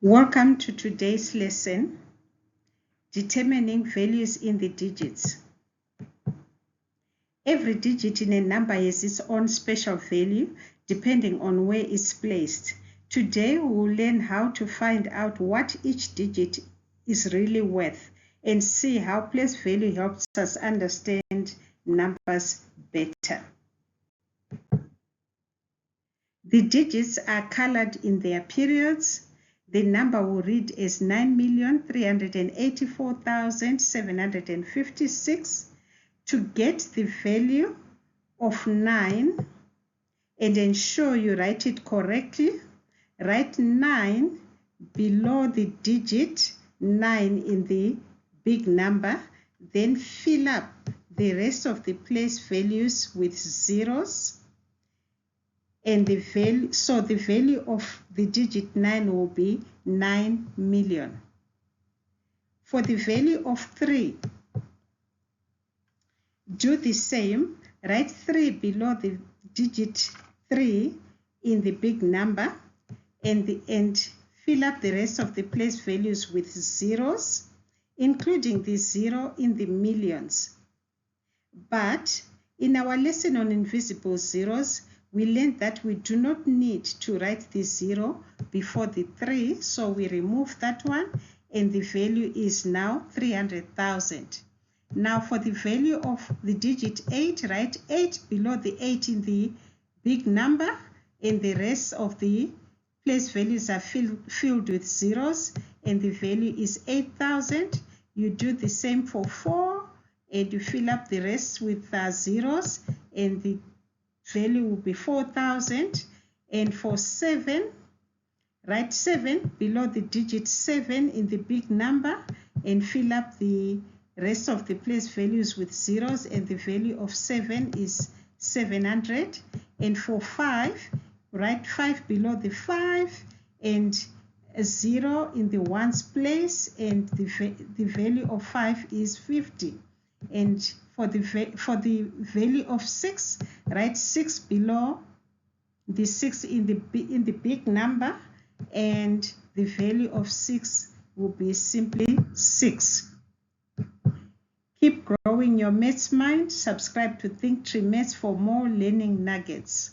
Welcome to today's lesson, determining values in the digits. Every digit in a number has its own special value depending on where it's placed. Today we will learn how to find out what each digit is really worth and see how place value helps us understand numbers better. The digits are colored in their periods. The number will read as 9,384,756. To get the value of 9 and ensure you write it correctly, write 9 below the digit 9 in the big number, then fill up the rest of the place values with zeros. And the value of the digit 9 will be 9 million. For the value of 3, do the same. Write 3 below the digit 3 in the big number and fill up the rest of the place values with zeros, including the 0 in the millions. But in our lesson on invisible zeros, we learned that we do not need to write the 0 before the 3, so we remove that one, and the value is now 300,000. Now for the value of the digit 8, write 8 below the 8 in the big number, and the rest of the place values are filled with zeros, and the value is 8,000. You do the same for 4, and you fill up the rest with zeros, and the value will be 4,000. And for 7, write 7 below the digit 7 in the big number and fill up the rest of the place values with zeros, and the value of 7 is 700. And for 5, write 5 below the 5 and a 0 in the ones place, and the value of 5 is 50. And for the value of 6, write 6 below the 6 in the big number, and the value of 6 will be simply 6. Keep growing your maths mind. Subscribe to Think Tree Maths for more learning nuggets.